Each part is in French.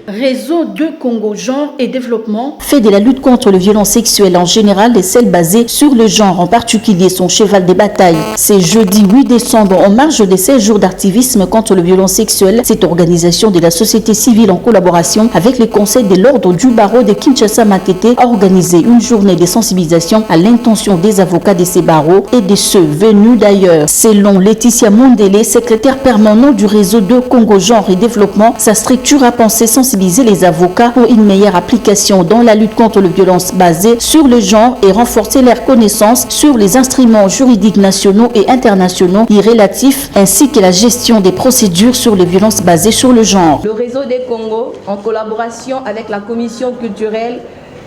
Réseau de Congo Genre et Développement fait de la lutte contre les violences sexuelles en général et celles basées sur le genre en particulier son cheval de bataille. C'est jeudi 8 décembre en marge des 16 jours d'activisme contre les violences sexuelles. Cette organisation de la société civile en collaboration avec les conseils de l'ordre du barreau de Kinshasa-Matete a organisé une journée de sensibilisation à l'intention des avocats de ces barreaux et de ceux venus d'ailleurs. Selon Laetitia Mondele, secrétaire permanent du réseau de Congo Genre et Développement, sa structure a pensé sensibiliser les avocats pour une meilleure application dans la lutte contre les violences basées sur le genre et renforcer leur connaissance sur les instruments juridiques nationaux et internationaux y relatifs ainsi que la gestion des procédures sur les violences basées sur le genre. Le réseau des Congo, en collaboration avec la commission culturelle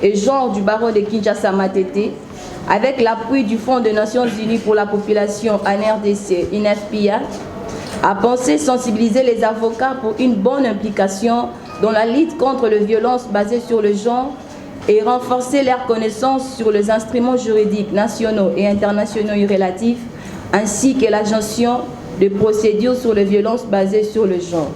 et genre du barreau de Kinshasa-Matete, avec l'appui du Fonds des Nations Unies pour la population en RDC, INFPA, a pensé sensibiliser les avocats pour une bonne implication dans la lutte contre les violences basées sur le genre et renforcer leur connaissance sur les instruments juridiques nationaux et internationaux y relatifs, ainsi que la gestion des procédures sur les violences basées sur le genre.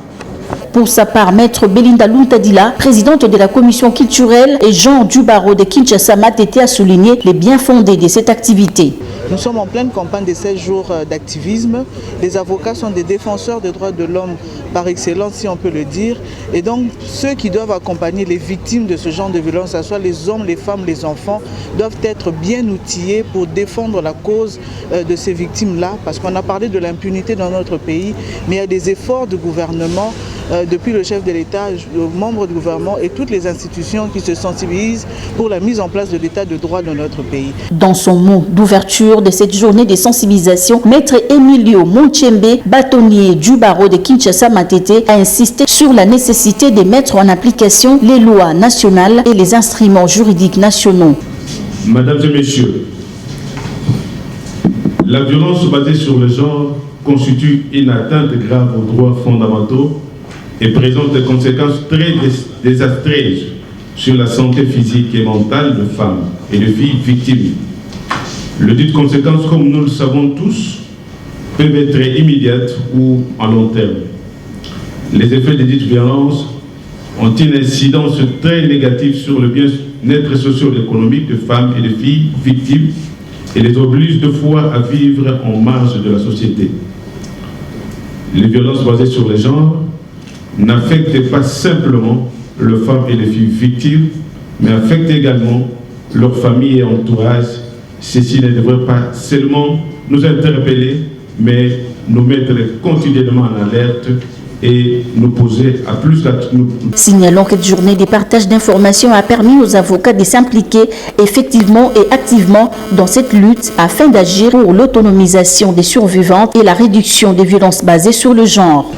Pour sa part, Maître Belinda Luntadila, présidente de la commission culturelle et genre du barreau de Kinshasa-Matete, a souligné les bien fondés de cette activité. Nous sommes en pleine campagne de 16 jours d'activisme. Les avocats sont des défenseurs des droits de l'homme par excellence, si on peut le dire. Et donc, ceux qui doivent accompagner les victimes de ce genre de violence, à soit les hommes, les femmes, les enfants, doivent être bien outillés pour défendre la cause de ces victimes-là. Parce qu'on a parlé de l'impunité dans notre pays, mais il y a des efforts du gouvernement, depuis le chef de l'État, les membres du gouvernement et toutes les institutions qui se sensibilisent pour la mise en place de l'État de droit dans notre pays. Dans son mot d'ouverture de cette journée de sensibilisation, Maître Emilio Monchembe, bâtonnier du barreau de Kinshasa-Matete, a insisté sur la nécessité de mettre en application les lois nationales et les instruments juridiques nationaux. Mesdames et messieurs, la violence basée sur le genre constitue une atteinte grave aux droits fondamentaux et présente des conséquences très désastreuses sur la santé physique et mentale de femmes et de filles victimes. Les dites conséquences, comme nous le savons tous, peuvent être immédiates ou à long terme. Les effets de dites violences ont une incidence très négative sur le bien-être socio-économique de femmes et de filles victimes et les obligent deux fois à vivre en marge de la société. Les violences basées sur les genres n'affectent pas simplement les femmes et les filles victimes, mais affectent également leurs familles et entourage. Ceci ne devrait pas seulement nous interpeller, mais nous mettre continuellement en alerte et nous poser à plus d'attention. Signalons que cette journée de partage d'informations a permis aux avocats de s'impliquer effectivement et activement dans cette lutte afin d'agir pour l'autonomisation des survivantes et la réduction des violences basées sur le genre.